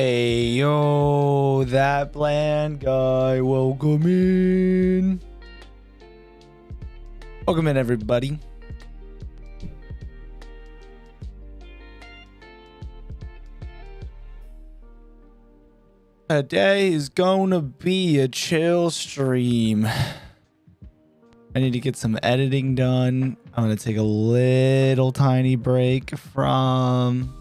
Hey, yo, that bland guy. Welcome in. Welcome in, everybody. Today is gonna be a chill stream. I need to get some editing done. I'm gonna take a little tiny break from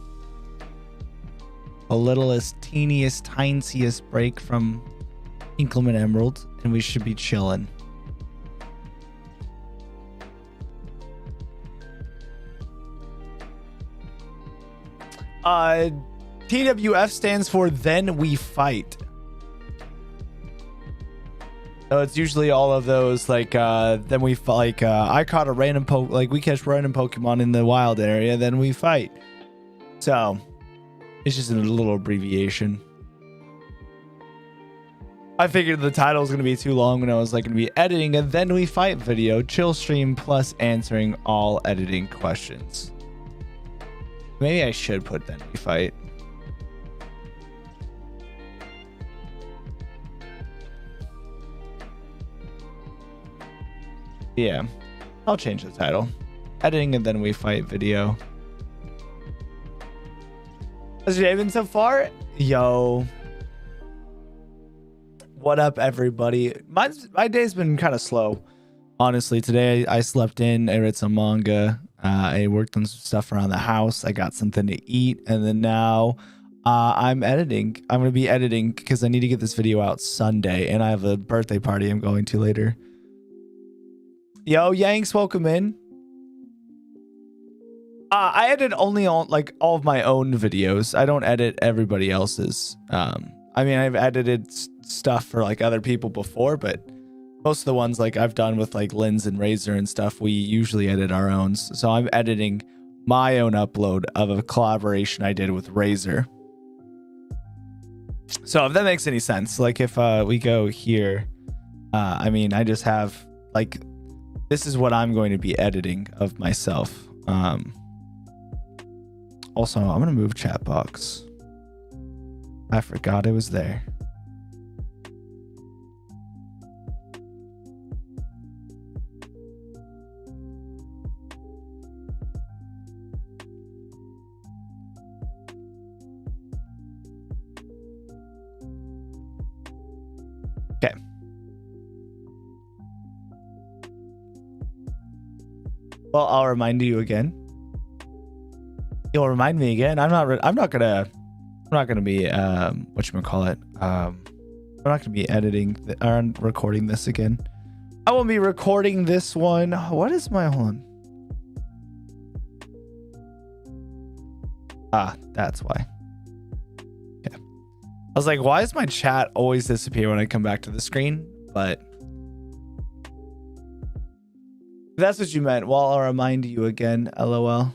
teeniest, tiniest break from Inkleman Emerald, and we should be chilling. TWF stands for Then We Fight. So it's usually all of those like then we like I caught a random we catch random Pokemon in the wild area, then we fight. So it's just a little abbreviation. I figured the title was gonna be too long when I was like gonna be editing a Then We Fight video, chill stream plus answering all editing questions. Maybe I should put Then We Fight. Yeah, I'll change the title. Editing and Then We Fight video. How's your day been so far? Yo. What up, everybody? My day's been kind of slow. Honestly, today I slept in, I read some manga. I worked on some stuff around the house. I got something to eat. And then now I'm editing. I'm going to be editing because I need to get this video out Sunday. And I have a birthday party I'm going to later. Yo, Yanks, welcome in. I edit only on like all of my own videos. I don't edit everybody else's. I mean, I've edited stuff for like other people before, but most of the ones like I've done with like Linz and Razor and stuff, we usually edit our own. So I'm editing my own upload of a collaboration I did with Razor. So if that makes any sense, like if we go here, I mean, I just have like, this is what I'm going to be editing of myself. Also, I'm going to move chat box. I forgot it was there. Okay. Well, I'll remind you again. You'll remind me again. I'm not gonna be whatchamacallit. I'm not gonna be editing or recording this again. I won't be recording this one. What is my hold on? Ah, that's why. Okay. I was like, why does my chat always disappear when I come back to the screen? But if that's what you meant, well, I'll remind you again. LOL.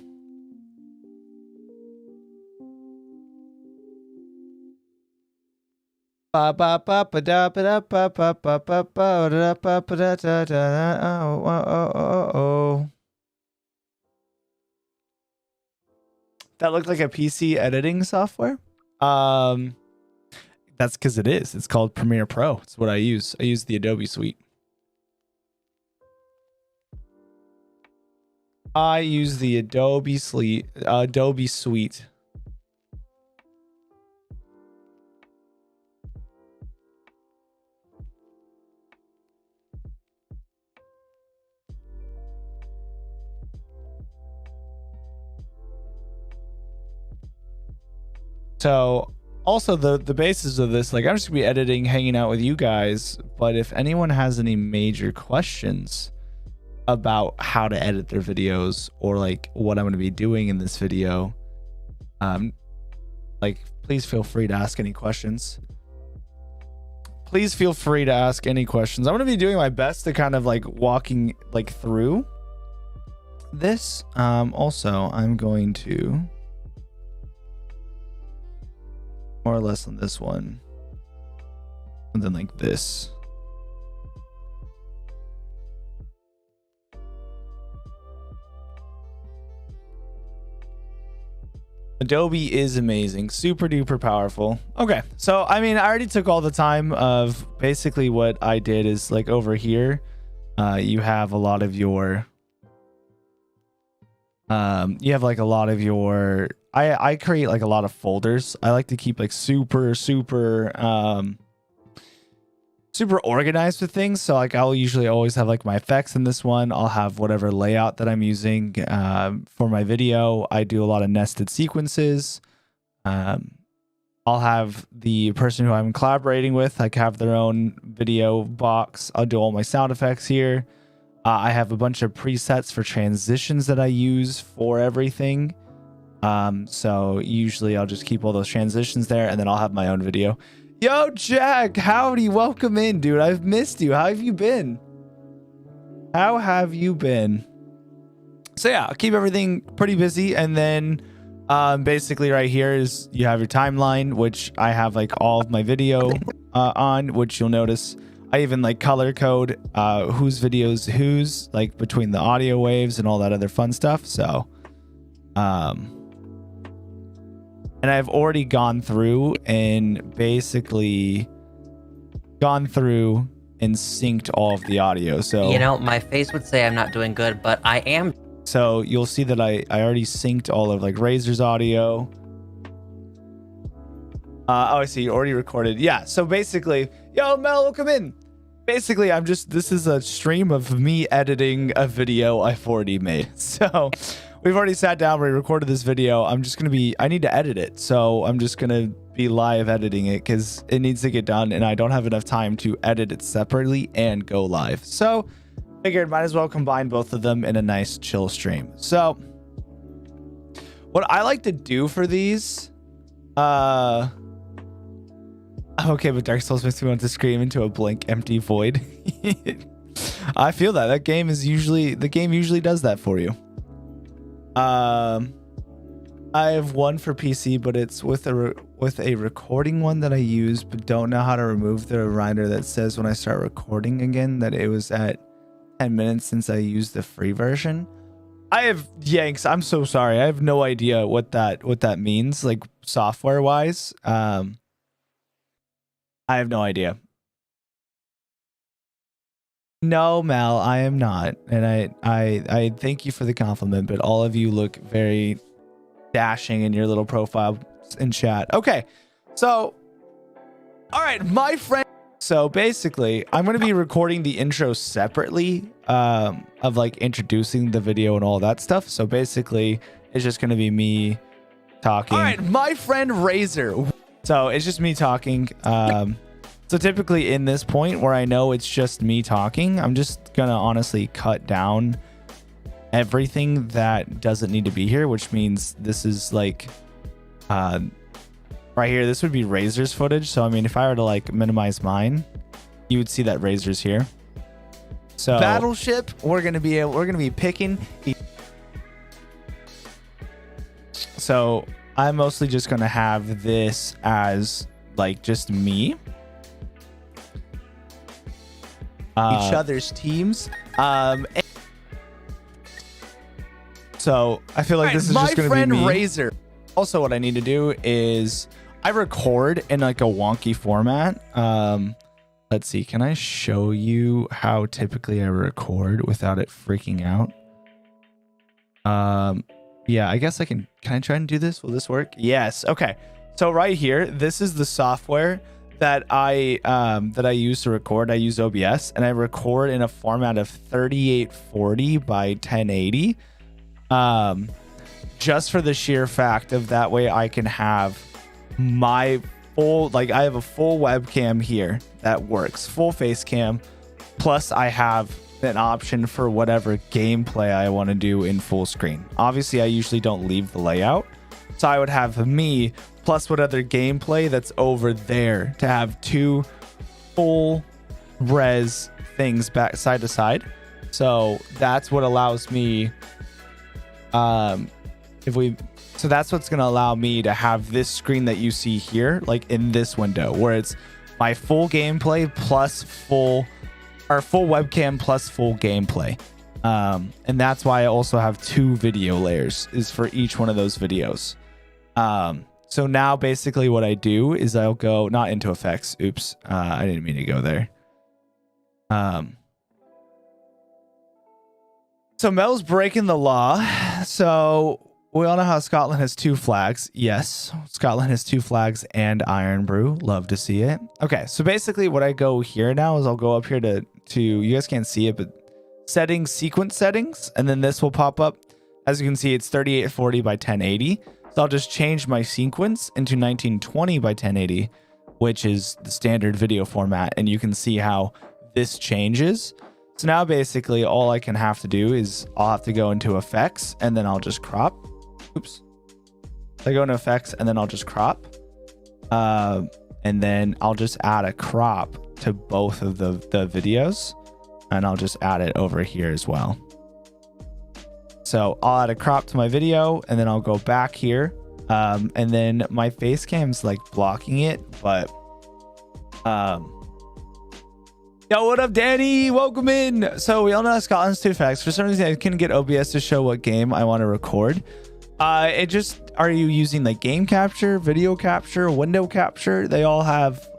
That looked like a PC editing software. That's because it is. It's called Premiere Pro. It's what I use. I use the Adobe suite. I use the Adobe suite. So also the basis of this, like I'm just gonna be editing, hanging out with you guys. But if anyone has any major questions about how to edit their videos or like what I'm going to be doing in this video, like please feel free to ask any questions. Please feel free to ask any questions. I'm going to be doing my best to kind of like walking like through this. Also, I'm going to more or less on this one, something like this. Adobe is amazing, super duper powerful. Okay, so I mean, I already took all the time of basically what I did is like over here, you have a lot of your, you have like a lot of your, I create like a lot of folders. I like to keep like super organized with things. So like I'll usually always have like my effects in this one. I'll have whatever layout that I'm using for my video. I do a lot of nested sequences. I'll have the person who I'm collaborating with like have their own video box. I'll do all my sound effects here. I have a bunch of presets for transitions that I use for everything. So usually I'll just keep all those transitions there, and then I'll have my own video. Yo, Jack, howdy, welcome in, dude. I've missed you. How have you been? How have you been? So yeah, I'll keep everything pretty busy, and then basically right here is you have your timeline, which I have like all of my video on, which you'll notice I even like color code whose videos whose, like between the audio waves and all that other fun stuff. So and I've already gone through and basically synced all of the audio. So, you know, my face would say I'm not doing good, but I am. So you'll see that I already synced all of like Razer's audio. Oh, I see. You already recorded. Yeah. So basically, yo, Mel, welcome in. Basically, this is a stream of me editing a video I've already made. So we've already sat down, we recorded this video. I need to edit it. So I'm just going to be live editing it because it needs to get done. And I don't have enough time to edit it separately and go live. So figured might as well combine both of them in a nice chill stream. So what I like to do for these, okay, but Dark Souls makes me want to scream into a blank empty void. I feel that. The game usually does that for you. I have one for PC, but it's with a recording one that I use, but don't know how to remove the reminder that says when I start recording again that it was at 10 minutes since I used the free version. I have Yanks. I'm so sorry. I have no idea what that means, like software wise. I have no idea. No, Mal, I am not. And I thank you for the compliment, but all of you look very dashing in your little profile in chat. Okay. So, all right, my friend. So basically, I'm going to be recording the intro separately of like introducing the video and all that stuff. So basically, it's just going to be me talking. All right, my friend Razor. So it's just me talking. So typically in this point where I know it's just me talking, I'm just going to honestly cut down everything that doesn't need to be here, which means this is like right here. This would be Razor's footage. So, I mean, if I were to like minimize mine, you would see that Razor's here. So Battleship, we're going to be picking. So I'm mostly just going to have this as like just me. Each other's teams. So I feel like this is just going to be me. Razor. Also, what I need to do is I record in like a wonky format. Let's see. Can I show you how typically I record without it freaking out? Yeah, I guess I can. Can I try and do this? Will this work? Yes. Okay. So right here, this is the software that I use to record. I use OBS, and I record in a format of 3840 by 1080. Just for the sheer fact of that way I can have my full, like I have a full webcam here that works, full face cam, plus I have an option for whatever gameplay I want to do in full screen. Obviously, I usually don't leave the layout, so I would have me plus what other gameplay that's over there to have two full res things back side to side. So that's what allows me so that's what's going to allow me to have this screen that you see here, like in this window, where it's my full gameplay plus full webcam plus full gameplay. And that's why I also have two video layers, is for each one of those videos. So now basically what I do is I'll go not into effects. Oops. I didn't mean to go there. So Mel's breaking the law. So we all know how Scotland has 2 flags. Yes, Scotland has 2 flags and Iron Brew. Love to see it. Okay, so basically what I go here now is I'll go up here to you guys can't see it, but settings, sequence settings, and then this will pop up. As you can see, it's 3840 by 1080. So I'll just change my sequence into 1920 by 1080, which is the standard video format, and you can see how this changes. So now basically all I can have to do is I'll have to go into effects and then I'll just crop. Oops. I go into effects and then I'll just crop. And then I'll just add a crop to both of the videos, and I'll just add it over here as well. So I'll add a crop to my video and then I'll go back here. And then my face cam's like blocking it, but yo, what up, Danny? Welcome in. So we all know Scotland's 2 flags. For some reason, I couldn't get OBS to show what game I want to record. It just, are you using like game capture, video capture, window capture? They all have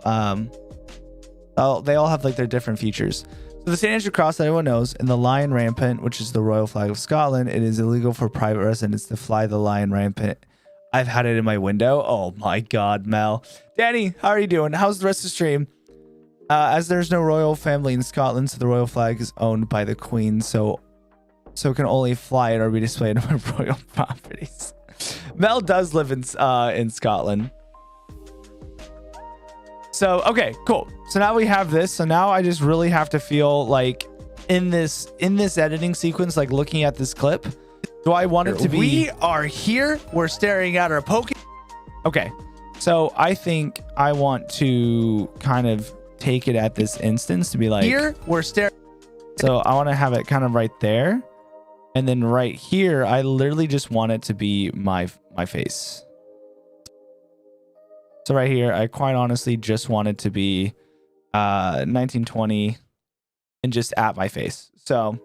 like their different features. So the St. Andrew Cross that everyone knows, and the Lion Rampant, which is the royal flag of Scotland, it is illegal for private residents to fly the Lion Rampant. I've had it in my window. Oh my God, Mel. Danny, how are you doing? How's the rest of the stream? As there's no royal family in Scotland, so the royal flag is owned by the Queen, so it can only fly it or be displayed on royal properties. Mel does live in Scotland. So okay, cool. So now we have this. So now I just really have to feel like in this editing sequence, like looking at this clip, do I want it to be? We are here. We're staring at our Pokemon. Okay, so I think I want to kind of take it at this instance to be like, here we're staring. So I want to have it kind of right there, and then right here I literally just want it to be my face. So right here I quite honestly just want it to be 1920 and just at my face. So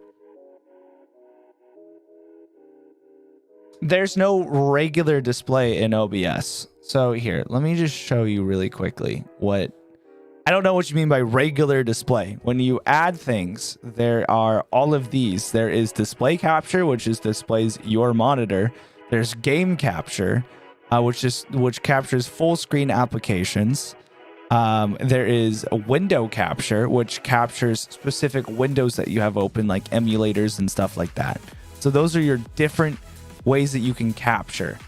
there's no regular display in OBS. So here, let me just show you really quickly what I don't know what you mean by regular display. When you add things, there are all of these. There is display capture, which displays your monitor. There's game capture, which captures full screen applications. There is a window capture, which captures specific windows that you have open, like emulators and stuff like that. So those are your different ways that you can capture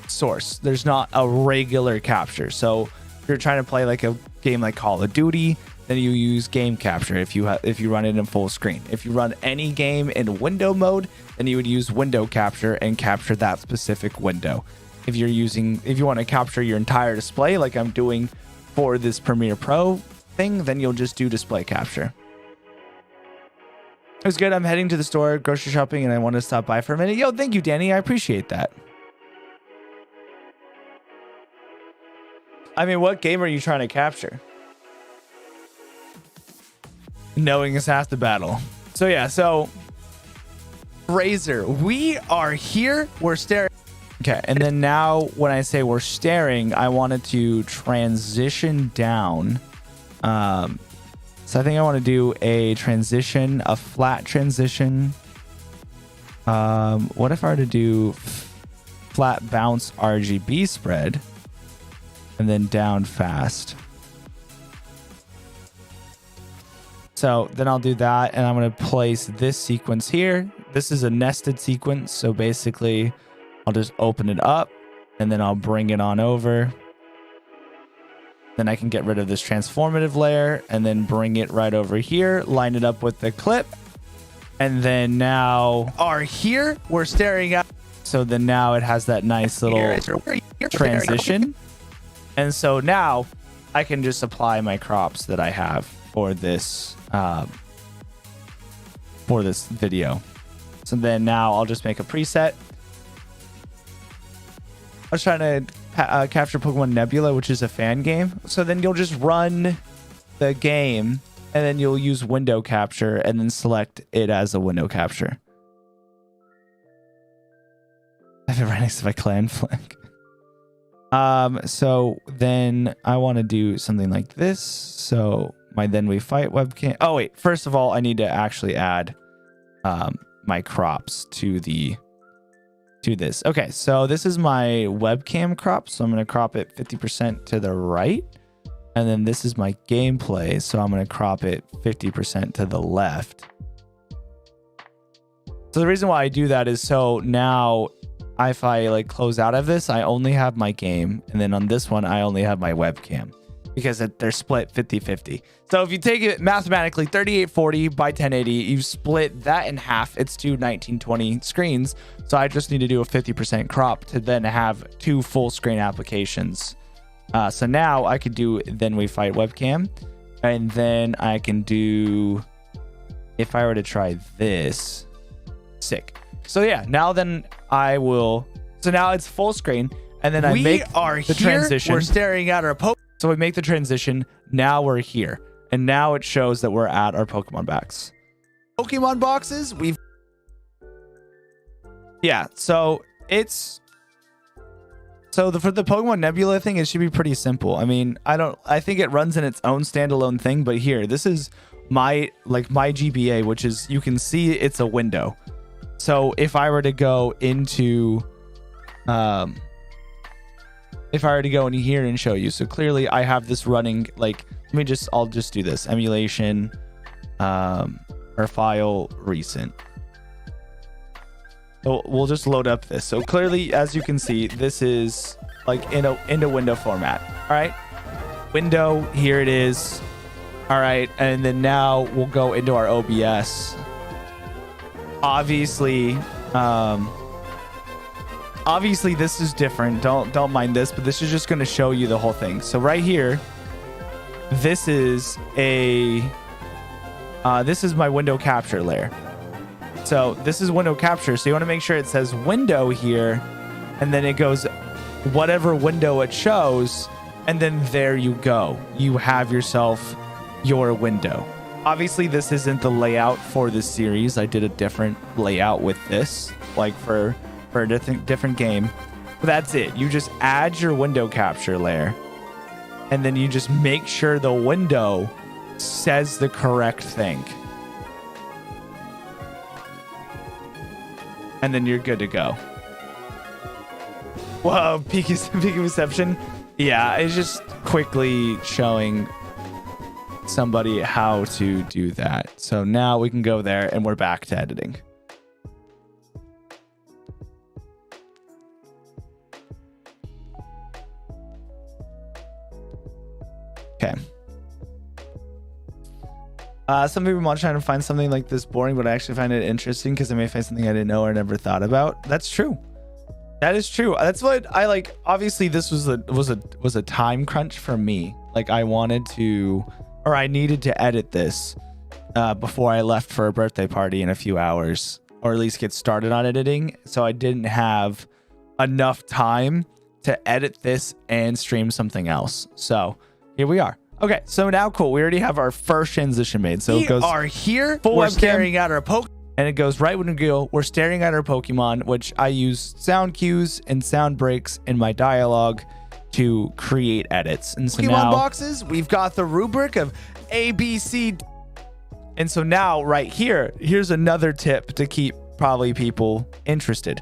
source. There's not a regular capture. So if you're trying to play like a game like Call of Duty, then you use game capture if you run it in full screen. If you run any game in window mode, then you would use window capture and capture that specific window. If you want to capture your entire display like I'm doing for this Premiere Pro thing, then you'll just do display capture. It was good. I'm heading to the store, grocery shopping, and I want to stop by for a minute. Yo, thank you, Danny. I appreciate that. I mean, what game are you trying to capture? Knowing is half the battle. So yeah, so Razor, we are here. We're staring. Okay, and then now when I say we're staring, I wanted to transition down. So I think I want to do a flat transition. What if I were to do flat bounce RGB spread and then down fast? So then I'll do that, and I'm going to place this sequence here. This is a nested sequence, so basically I'll just open it up and then I'll bring it on over. Then I can get rid of this transformative layer and then bring it right over here, line it up with the clip. And then now we're staring at. So then now it has that nice little transition. And so now I can just apply my crops that I have for this video. So then now I'll just make a preset. I was trying to capture Pokemon Nebula, which is a fan game. So then you'll just run the game and then you'll use window capture and then select it as a window capture. I have it right next to my clan flag. So then I want to do something like this. So my then we fight webcam. Oh wait, first of all, I need to actually add my crops to this. Okay, so this is my webcam crop. So I'm going to crop it 50% to the right. And then this is my gameplay. So I'm going to crop it 50% to the left. So the reason why I do that is so now if I like close out of this, I only have my game. And then on this one, I only have my webcam because they're split 50-50. So if you take it mathematically 3840 by 1080, you split that in half. It's two 1920 screens. So I just need to do a 50% crop to then have two full screen applications. So now I could do then we fight webcam. And then I can do, if I were to try this, sick. So yeah, now then I will, so now it's full screen. And then I make the transition. We're staring at our So we make the transition. Now we're here. And now it shows that we're at our Pokemon backs. Pokemon boxes. Yeah, so it's for the Pokemon Nebula thing, it should be pretty simple. I mean, I think it runs in its own standalone thing, but here, this is my GBA, which is, you can see it's a window. So if I were to go into in here and show you, so clearly I have this running, like, I'll just do this emulation, or file recent. So we'll just load up this. So clearly, as you can see, this is like in a window format. All right, window, here it is. All right, and then now we'll go into our OBS. Obviously this is different. Don't mind this, but this is just going to show you the whole thing. So right here, this is my window capture layer. So this is window capture. So you want to make sure it says window here, and then it goes whatever window it shows, and then there you go. You have yourself your window. Obviously, this isn't the layout for this series. I did a different layout with this, like for a different game. But that's it. You just add your window capture layer, and then you just make sure the window says the correct thing. And then you're good to go. Whoa, peak reception. Yeah, it's just quickly showing somebody how to do that. So now we can go there and we're back to editing. Okay. Some people might try to find something like this boring, but I actually find it interesting because I may find something I didn't know or never thought about. That's true. That is true. That's what I like. Obviously, this was a time crunch for me. Like I needed to edit this before I left for a birthday party in a few hours, or at least get started on editing. So I didn't have enough time to edit this and stream something else. So here we are. Okay, so now cool. We already have our first transition made. So it goes. We are here. We're staring at our Pokemon. And it goes right when we go. We're staring at our Pokemon, which I use sound cues and sound breaks in my dialogue to create edits. And so Pokemon now, boxes. We've got the rubric of A, B, C. And so now right here, here's another tip to keep probably people interested.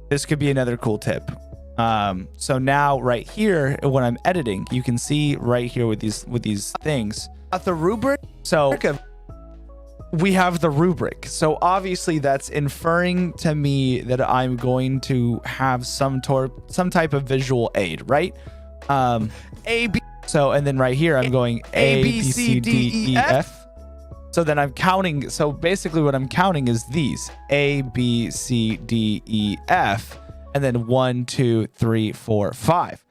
This could be another cool tip. So now right here, when I'm editing, you can see right here with these things. Got the rubric. So we have the rubric. So obviously that's inferring to me that I'm going to have some type of visual aid, right? A, B. So, and then right here, I'm going A, B, C, D, E, F. So then I'm counting. So basically what I'm counting is these A, B, C, D, E, F, and then 1, 2, 3, 4, 5.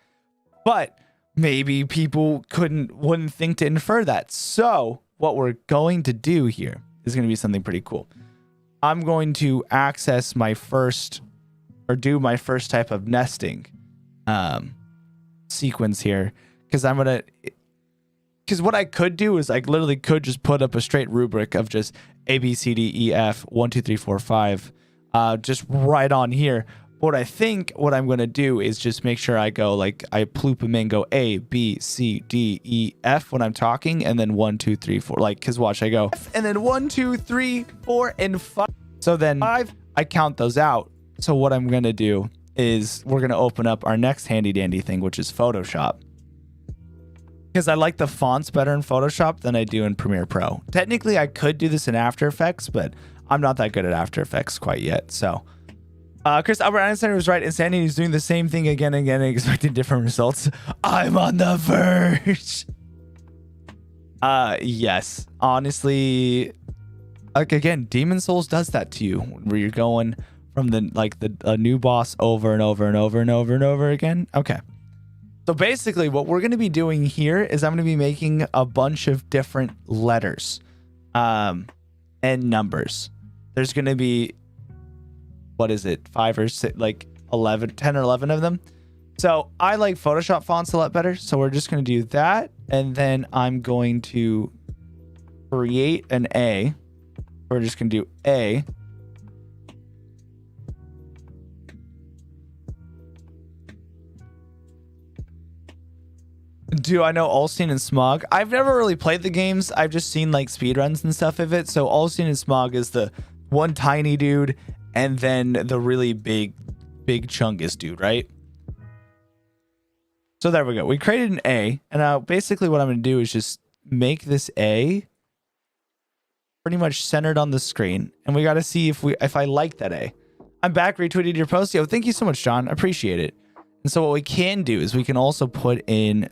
But maybe people wouldn't think to infer that. So what we're going to do here is going to be something pretty cool. I'm going to access my first, or do my first type of nesting sequence here, because what I could do is I literally could just put up a straight rubric of just A, B, C, D, E, F, 1, 2, 3, 4, 5. just right on here. What I think what I'm going to do is just make sure I go like I ploop them in, go A, B, C, D, E, F when I'm talking, and then 1, 2, 3, 4. Like, because watch, I go F, and then 1, 2, 3, 4, and 5. So then 5, I count those out. So what I'm going to do is we're going to open up our next handy dandy thing, which is Photoshop. Because I like the fonts better in Photoshop than I do in Premiere Pro. Technically, I could do this in After Effects, but I'm not that good at After Effects quite yet. So Chris Albert Einstein was right. Insanity is doing the same thing again and again and expecting different results. I'm on the verge. Yes. Honestly, like again, Demon Souls does that to you where you're going from a new boss over and over and over and over and over again. Okay. So basically what we're going to be doing here is I'm going to be making a bunch of different letters and numbers. There's going to be, what is it, 5 or 6, like 11, 10 or 11 of them. So I like Photoshop fonts a lot better. So we're just going to do that. And then I'm going to create an A. We're just going to do A. Do I know Olstein and Smog? I've never really played the games. I've just seen like speedruns and stuff of it. So Olstein and Smog is the one tiny dude and then the really big chungus dude, right? So there we go. We created an A. And now basically what I'm going to do is just make this A pretty much centered on the screen. And we got to see if I like that A. I'm back, retweeted your post. Yo, thank you so much, John. I appreciate it. And so what we can do is we can also put in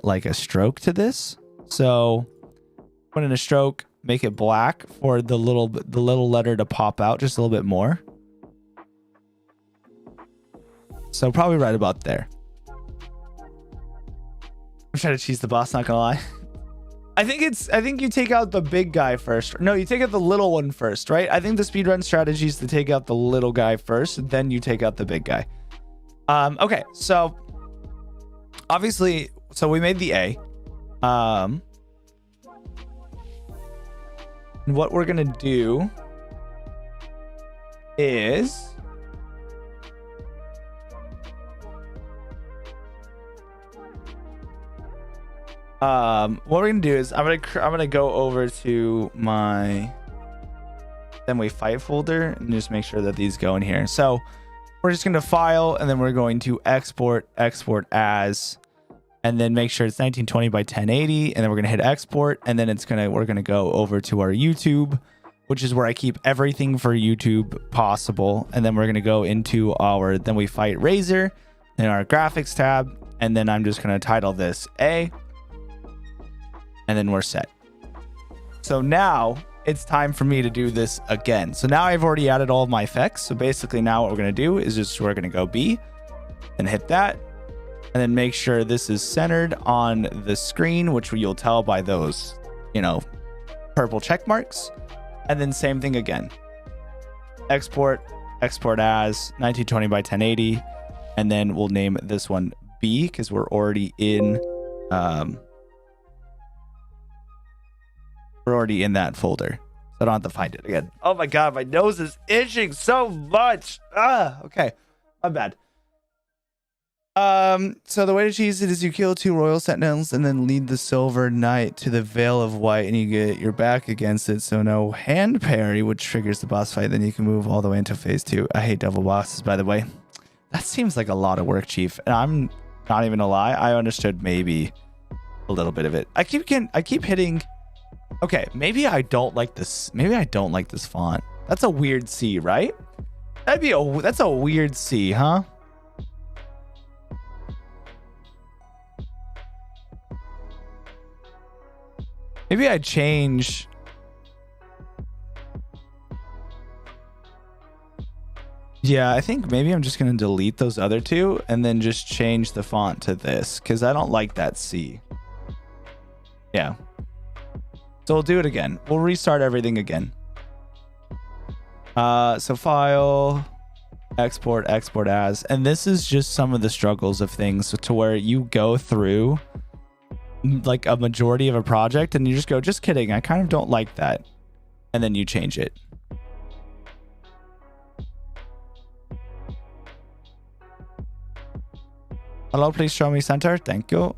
like a stroke to this. So put in a stroke, make it black for the little letter to pop out just a little bit more. So probably right about there. I'm trying to cheese the boss, not gonna lie. I think you take out the big guy first. No, you take out the little one first, right? I think the speedrun strategy is to take out the little guy first, then you take out the big guy. Okay, so obviously, so we made the A. And what we're gonna do is what we're gonna do is I'm gonna go over to my then we fight folder and just make sure that these go in here. So we're just gonna file and then we're going to export as, and then make sure it's 1920 by 1080, and then we're gonna hit export, and then we're gonna go over to our YouTube, which is where I keep everything for YouTube possible, and then we're gonna go into our then we fight Razer in our graphics tab, and then I'm just gonna title this A. And then we're set. So now it's time for me to do this again. So now I've already added all of my effects. So basically now what we're going to do is we're going to go B and hit that. And then make sure this is centered on the screen, which you'll tell by those, purple check marks. And then same thing again. Export as 1920 by 1080. And then we'll name this one B because we're already in... we're already in that folder, so I don't have to find it again. Oh my god, my nose is itching so much. Okay, my bad. So the way to cheese it is you kill 2 royal sentinels and then lead the silver knight to the veil of white, and you get your back against it, so no hand parry, which triggers the boss fight. Then you can move all the way into phase 2. I hate double bosses, by the way. That seems like a lot of work, Chief, and I'm not even gonna lie, I understood maybe a little bit of it. I keep hitting. Okay, maybe I don't like this. Maybe I don't like this font. That's a weird C, right? That's a weird C, huh? Maybe I change. Yeah, I think maybe I'm just going to delete those other 2 and then just change the font to this because I don't like that C. Yeah. So we'll do it again. We'll restart everything again. So file, export as, and this is just some of the struggles of things to where you go through like a majority of a project and you just go, just kidding, I kind of don't like that. And then you change it. Hello, please show me center. Thank you.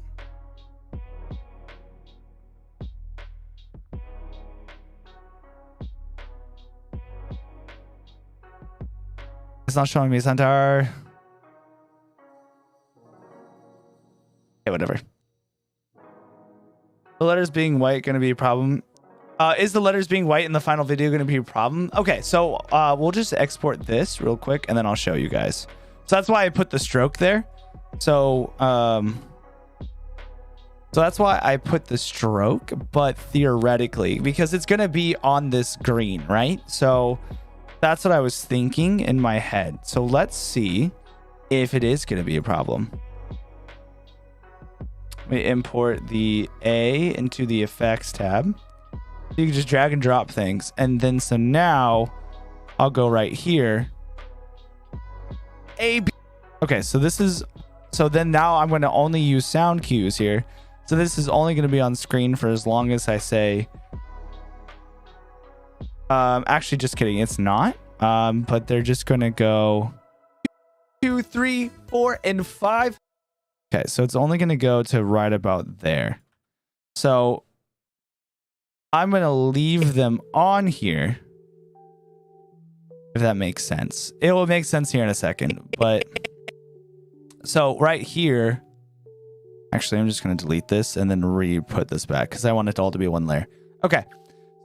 It's not showing me center. Okay, whatever. The letters being white going to be a problem. Is the letters being white in the final video going to be a problem? Okay, so we'll just export this real quick and then I'll show you guys. So that's why I put the stroke there. So that's why I put the stroke, but theoretically, because it's going to be on this green, right? So that's what I was thinking in my head. So let's see if it is going to be a problem. We import the A into the effects tab. You can just drag and drop things. And then so now I'll go right here. A, B. Okay, so this is, so then now I'm going to only use sound cues here. So this is only going to be on screen for as long as I say, actually just kidding. It's not, but they're just going to go 2, 3, 4, and 5. Okay, so it's only going to go to right about there. So I'm going to leave them on here, if that makes sense. It will make sense here in a second. But so right here, actually, I'm just going to delete this and then re-put this back because I want it all to be one layer. Okay,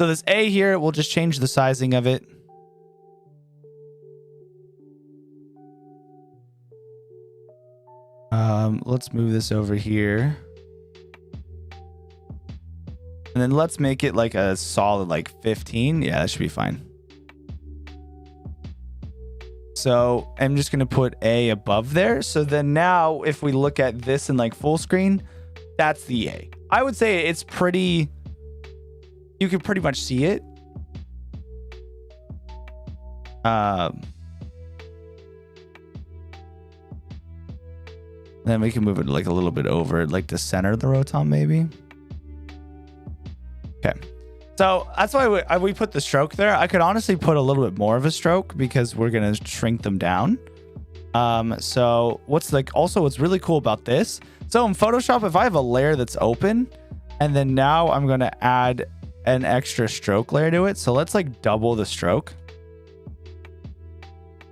so this A here, we'll just change the sizing of it. Let's move this over here. And then let's make it like a solid like 15. Yeah, that should be fine. So I'm just going to put A above there. So then now if we look at this in like full screen, that's the A. I would say it's pretty, you can pretty much see it. Then we can move it like a little bit over, like to center the rotom maybe. Okay. So that's why we put the stroke there. I could honestly put a little bit more of a stroke because we're going to shrink them down. So what's really cool about this. So in Photoshop, if I have a layer that's open and then now I'm going to add an extra stroke layer to it. So let's like double the stroke.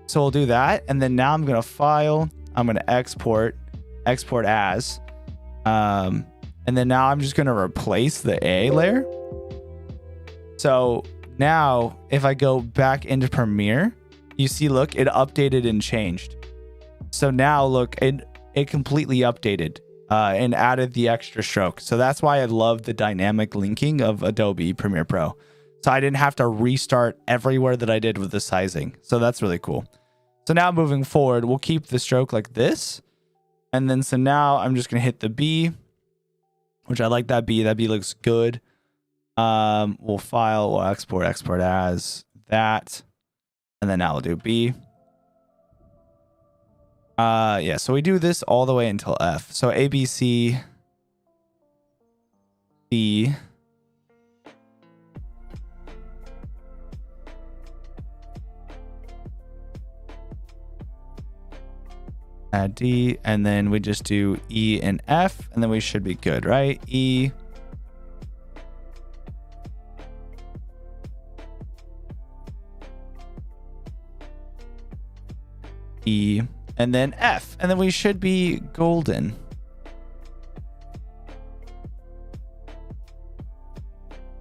So we'll do that. And then now I'm going to file, I'm going to export as, and then now I'm just going to replace the A layer. So now if I go back into Premiere, you see, look, it updated and changed. So now look, it completely updated and added the extra stroke. So that's why I love the dynamic linking of Adobe Premiere Pro. So I didn't have to restart everywhere that I did with the sizing. So that's really cool. So now moving forward, we'll keep the stroke like this. And then so now I'm just going to hit the B, which I like that B. That B looks good. We'll file, we'll export as that. And then now we'll do B. Yeah, so we do this all the way until F. So A, B, C, D. Add D, and then we just do E and F, and then we should be good, right? E. E, and then F, and then we should be golden.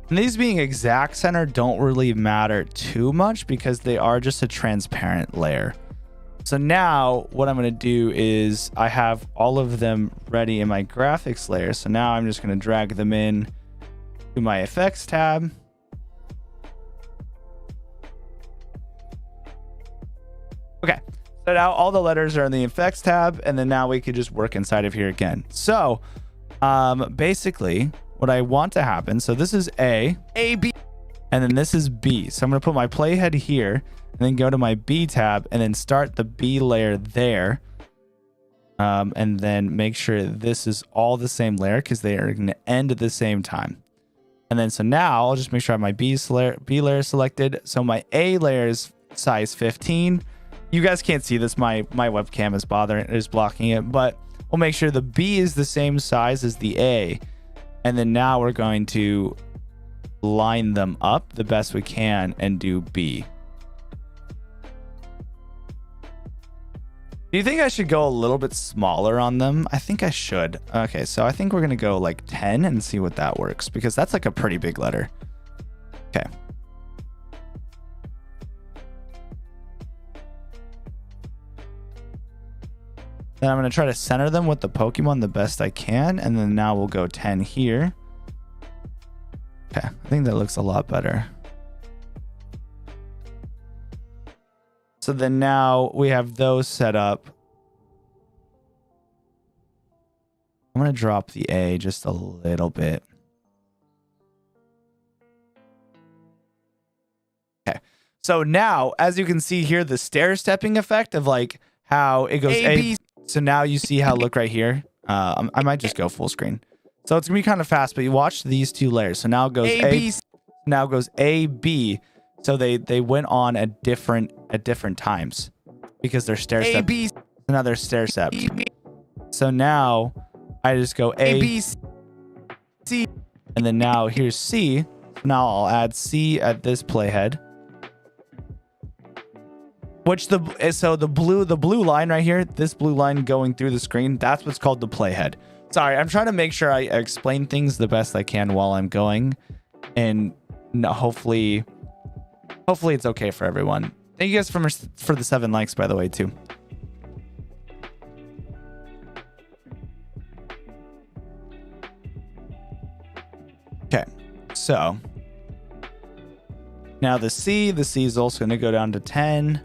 And these being exact center don't really matter too much because they are just a transparent layer. So now what I'm going to do is I have all of them ready in my graphics layer. So now I'm just going to drag them in to my effects tab. Okay. So now all the letters are in the effects tab, and then now we could just work inside of here again. So basically what I want to happen, so this is A, B, and then this is B. So I'm going to put my playhead here and then go to my B tab and then start the B layer there. And then make sure this is all the same layer because they are going to end at the same time. And then so now I'll just make sure I have my B layer selected. So my A layer is size 15. You guys can't see this. My webcam is blocking it, but we'll make sure the B is the same size as the A. And then now we're going to line them up the best we can and do B. Do you think I should go a little bit smaller on them? I think I should. Okay, so I think we're going to go like 10 and see what that works, because that's like a pretty big letter. Okay. Then I'm going to try to center them with the Pokemon the best I can. And then now we'll go 10 here. Okay, I think that looks a lot better. So then now we have those set up. I'm going to drop the A just a little bit. Okay. So now, as you can see here, the stair stepping effect of like how it goes A, B. So now you see how, look right here. I might just go full screen. So it's going to be kind of fast, but you watch these two layers. So now it goes A, B. Now it goes A, B. So they went on at different times because they're stair steps. So now they're stair steps. So now I just go A, B, C, and then now here's C. So now I'll add C at this playhead. Which the blue line right here, this blue line going through the screen, that's what's called the playhead. Sorry, I'm trying to make sure I explain things the best I can while I'm going, and hopefully it's okay for everyone. Thank you guys for the 7 likes, by the way, too. Okay, so now the C is also going to go down to 10.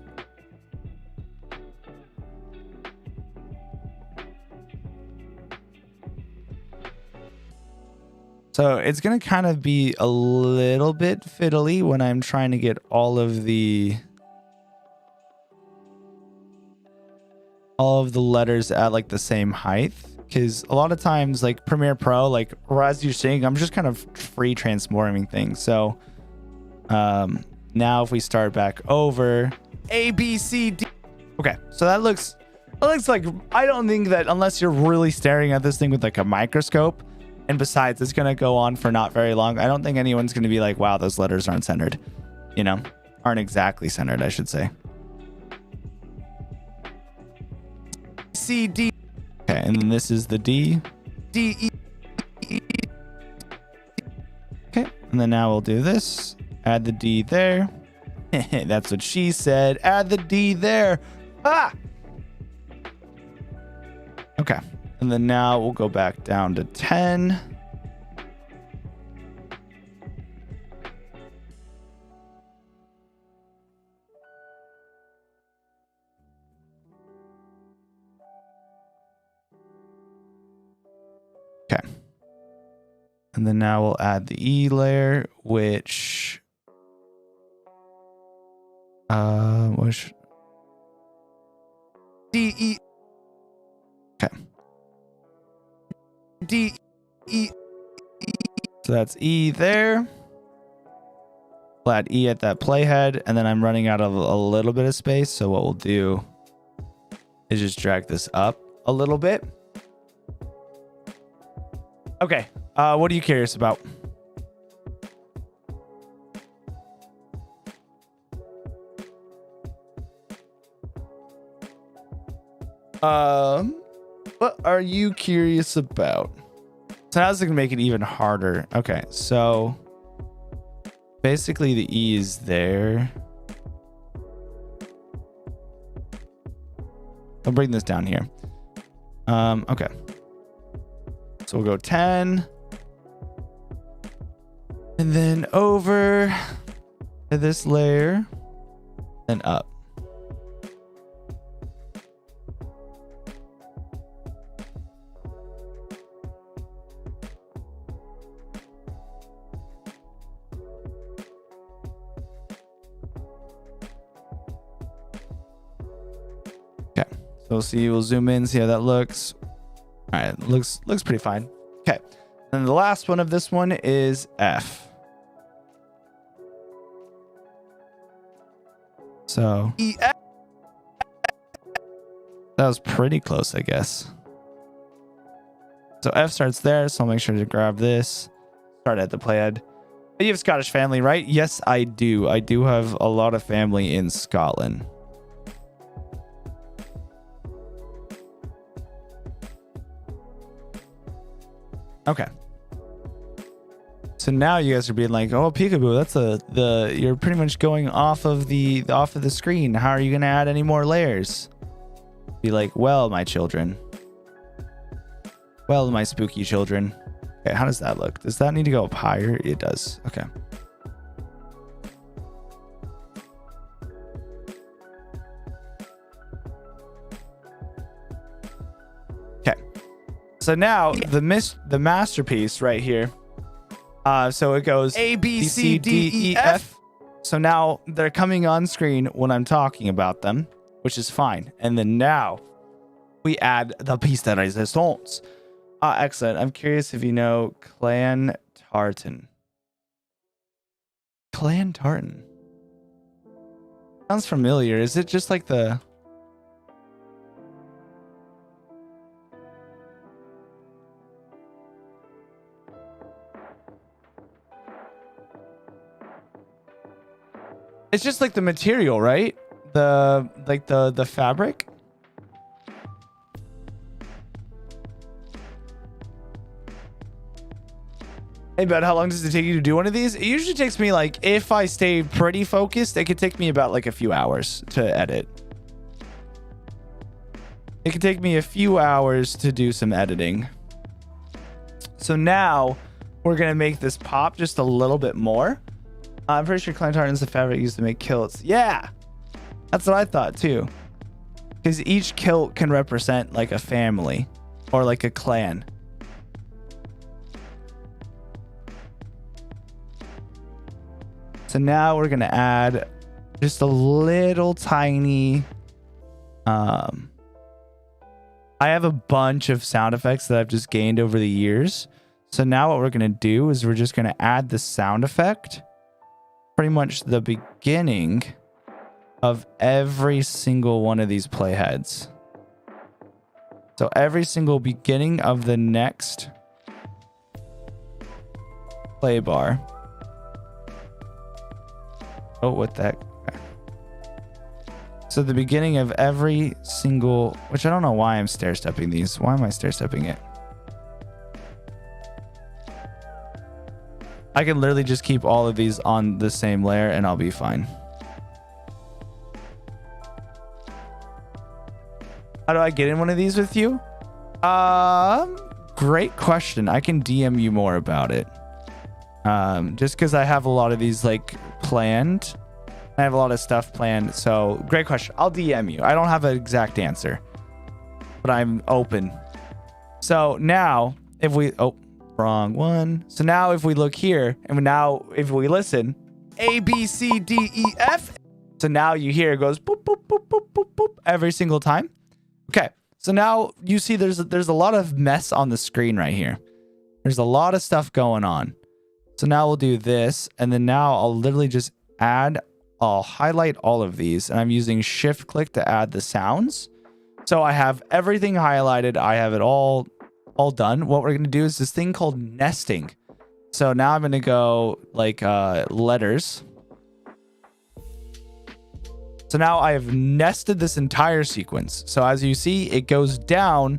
So it's going to kind of be a little bit fiddly when I'm trying to get all of the letters at like the same height, because a lot of times like Premiere Pro, like as you're seeing, I'm just kind of free transforming things. So now if we start back over A, B, C, D. Okay, so it looks like, I don't think that unless you're really staring at this thing with like a microscope, and besides, it's going to go on for not very long. I don't think anyone's going to be like, wow, those letters aren't centered. You know, aren't exactly centered, I should say. C, D. Okay, and then this is the D. D, E, E. Okay, and then now we'll do this. Add the D there. That's what she said. Add the D there. Ah! Okay. And then now we'll go back down to 10. Okay. And then now we'll add the E layer, which D, E. Okay. D, E, E. So that's E there. We'll add E at that playhead, and then I'm running out of a little bit of space. So what we'll do is just drag this up a little bit. Okay. What are you curious about? What are you curious about? So how's it gonna make it even harder? Okay, so basically the E is there. I'll bring this down here. Okay. So we'll go 10. And then over to this layer and up. So we'll zoom in, see how that looks. All right, looks pretty fine. Okay, and the last one of this one is F. So that was pretty close, I guess. So F starts there. So I'll make sure to grab this. Start at the playhead. You have Scottish family, right? Yes, I do. I do have a lot of family in Scotland. Okay. So now you guys are being like, "Oh, Pikaboo, that's you're pretty much going off of the screen. How are you gonna add any more layers?" Be like, "Well, my children. Well, my spooky children." Okay, how does that look? Does that need to go up higher? It does. Okay. Okay. So now the masterpiece right here. So it goes A, B, C, D, E, F. So now they're coming on screen when I'm talking about them, which is fine. And then now we add the piece de resistance. Excellent. I'm curious if you know Clan Tartan. Clan Tartan. Sounds familiar. Is it just like the... It's just like the material, right? The fabric. Hey, bud, how long does it take you to do one of these? It usually takes me, like, if I stay pretty focused, it could take me about like a few hours to edit. It could take me a few hours to do some editing. So now we're going to make this pop just a little bit more. I'm pretty sure Clan Tartan's the fabric used to make kilts. Yeah, that's what I thought too. Because each kilt can represent like a family or like a clan. So now we're going to add just a little tiny... I have a bunch of sound effects that I've just gained over the years. So now what we're going to do is we're just going to add the sound effect. Pretty much the beginning of every single one of these playheads. So every single beginning of the next play bar. Oh, what the heck? Okay. So the beginning of every single, which I don't know why I'm stair-stepping these. Why am I stair-stepping it? I can literally just keep all of these on the same layer and I'll be fine. How do I get in one of these with you? Great question. I can DM you more about it. Just because I have a lot of these like planned. I have a lot of stuff planned. So great question. I'll DM you. I don't have an exact answer, but I'm open. So now if we, oh, wrong one. So now if we look here and now if we listen, A, B, C, D, E, F. So now you hear it goes boop, boop, boop, boop, boop, boop every single time. Okay. So now you see there's a lot of mess on the screen right here. There's a lot of stuff going on. So now we'll do this. And then now I'll literally just I'll highlight all of these. And I'm using shift click to add the sounds. So I have everything highlighted. I have it all done. What we're going to do is this thing called nesting. So now I'm going to go like letters. So now I have nested this entire sequence. So as you see, it goes down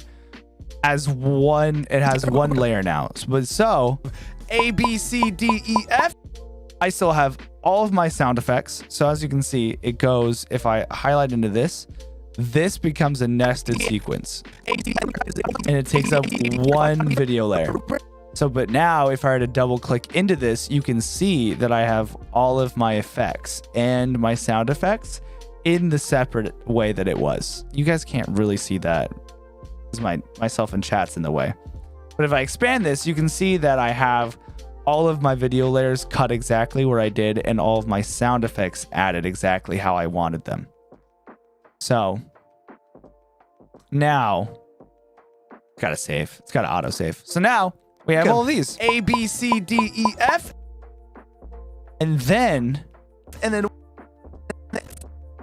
as one. It has one layer now. So A, B, C, D, E, F. I still have all of my sound effects. So as you can see, it goes, if I highlight into this becomes a nested sequence. And it takes up one video layer. So, but now if I were to double click into this, you can see that I have all of my effects and my sound effects in the separate way that it was. You guys can't really see that because myself in chat's in the way. But if I expand this, you can see that I have all of my video layers cut exactly where I did and all of my sound effects added exactly how I wanted them. So now, gotta save. It's gotta auto save. So now we have all of these. A, B, C, D, E, F. And then,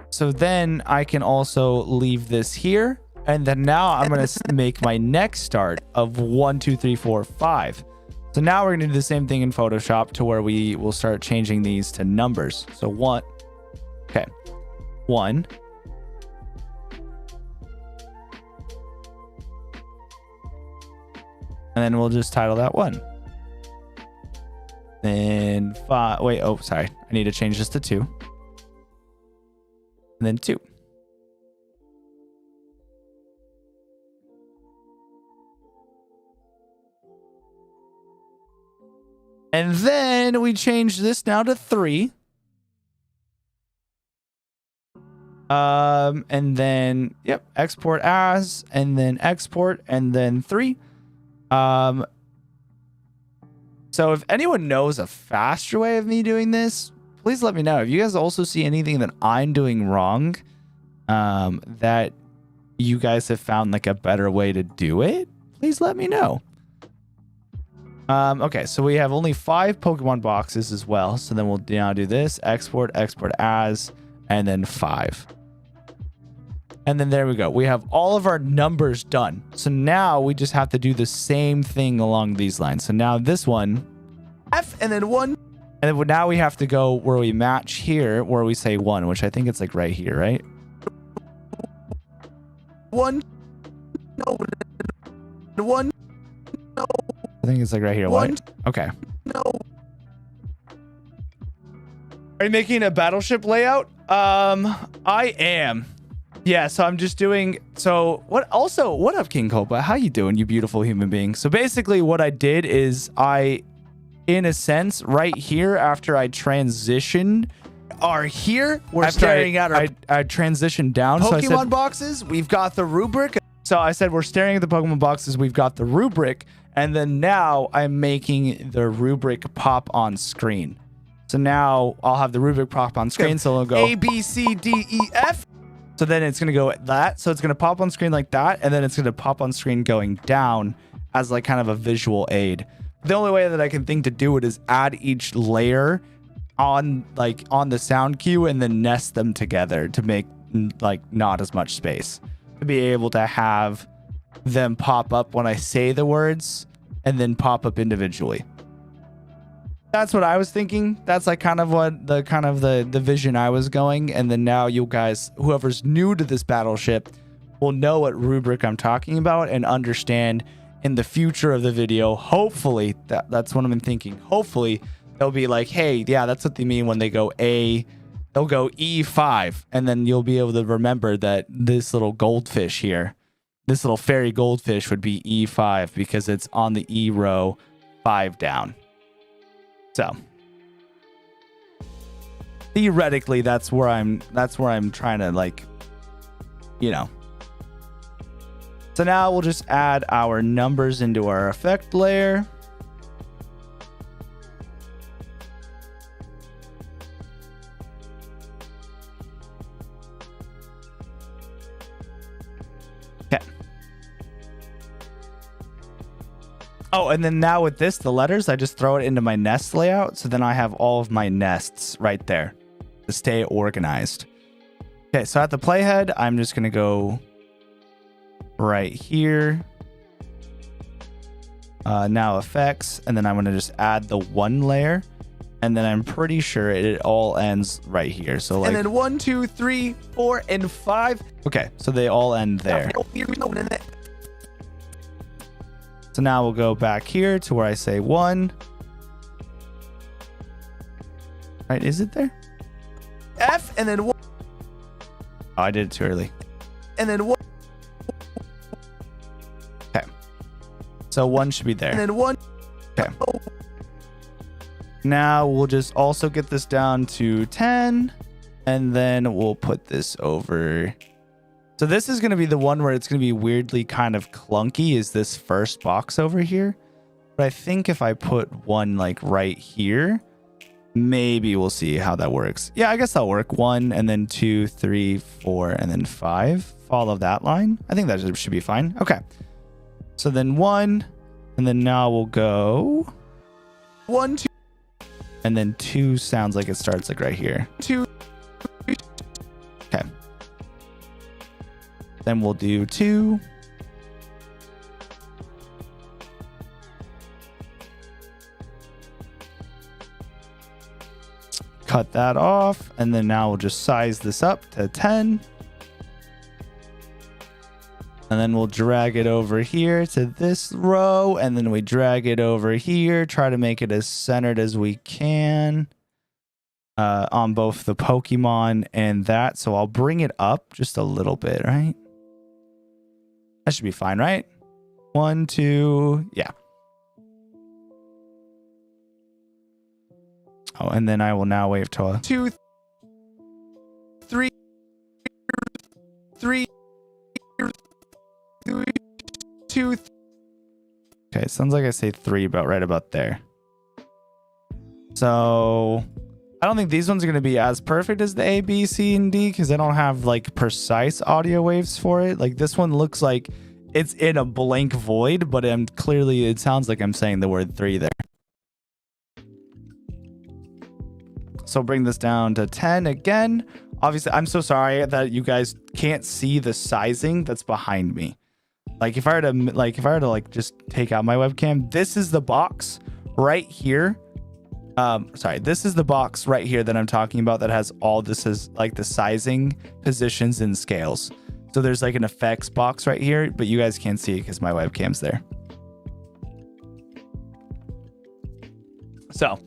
so then I can also leave this here And then now I'm going to make my next start of 1, 2, 3, 4, 5. So now we're going to do the same thing in Photoshop to where we will start changing these to numbers. So 1. Okay. 1. And then we'll just title that 1. Then 5. Wait, oh, sorry. I need to change this to 2. And then 2. And then we change this now to 3. And then, yep, export as, and then export, and then 3. So if anyone knows a faster way of me doing this, please let me know. If you guys also see anything that I'm doing wrong, that you guys have found like a better way to do it, please let me know. Okay, so we have only 5 Pokemon boxes as well. So then we'll now do this, export, export as, and then 5. And then there we go. We have all of our numbers done. So now we just have to do the same thing along these lines. So now this one, F, and then 1. And then now we have to go where we match here, where we say 1, which I think it's like right here, right? 1. No. 1. No. I think it's like right here. 1. Okay. No. Are you making a battleship layout? I am. Yeah, so I'm just doing, so what up, King Copa? How you doing, you beautiful human being? So basically what I did is in a sense, right here after I transitioned, are here, we're staring at our I transitioned down. Pokemon so I said, boxes, we've got the rubric. So I said, we're staring at the Pokemon boxes, we've got the rubric, and then now I'm making the rubric pop on screen. So now I'll have the rubric pop on screen, so it'll go A, B, C, D, E, F. So then it's going to go at that. So it's going to pop on screen like that. And then it's going to pop on screen going down as like kind of a visual aid. The only way that I can think to do it is add each layer on the sound cue and then nest them together to make like not as much space. To be able to have them pop up when I say the words and then pop up individually. That's what I was thinking. That's like kind of what the vision I was going. And then now you guys, whoever's new to this battleship, will know what rubric I'm talking about and understand in the future of the video. Hopefully, that's what I've been thinking. Hopefully, they'll be like, hey, yeah, that's what they mean when they go A. They'll go E5. And then you'll be able to remember that this little goldfish here, this little fairy goldfish would be E5 because it's on the E row 5 down. So theoretically, that's where I'm trying to, like, you know. So now we'll just add our numbers into our effect layer. Okay. Oh, and then now with this, the letters, I just throw it into my nest layout. So then I have all of my nests right there to stay organized. Okay, so at the playhead, I'm just going to go right here. Now effects, and then I'm going to just add the 1 layer. And then I'm pretty sure it all ends right here. So like, and then 1, 2, 3, 4, and 5. Okay, so they all end there. So now we'll go back here to where I say 1. Right, is it there? F, and then 1. Oh, I did it too early. And then 1. Okay. So 1 should be there. And then 1. Okay. Now we'll just also get this down to 10. And then we'll put this over. So this is going to be the one where it's going to be weirdly kind of clunky, is this first box over here. But I think if I put 1 like right here, maybe we'll see how that works. Yeah, I guess that'll work. 1 and then 2, 3, 4, and then 5. Follow that line. I think that should be fine. Okay. So then 1, and then now we'll go 1, 2. And then 2 sounds like it starts like right here. 2. Okay. Then we'll do 2. Cut that off, and then now we'll just size this up to 10. And then we'll drag it over here to this row, and then we drag it over here, try to make it as centered as we can on both the Pokemon and that. So I'll bring it up just a little bit, right? That should be fine, right? 1, 2, yeah. Oh, and then I will now wave to 2, 3, 3, 2. Okay, sounds like I say 3 about right about there. So I don't think these ones are going to be as perfect as the A, B, C, and D because I don't have like precise audio waves for it. Like this one looks like it's in a blank void, but clearly it sounds like I'm saying the word 3 there. So bring this down to 10 again. Obviously, I'm so sorry that you guys can't see the sizing that's behind me. Like if I were to just take out my webcam, this is the box right here. This is the box right here that I'm talking about that has all this is like the sizing, positions, and scales. So there's like an effects box right here, but you guys can't see it because my webcam's there. So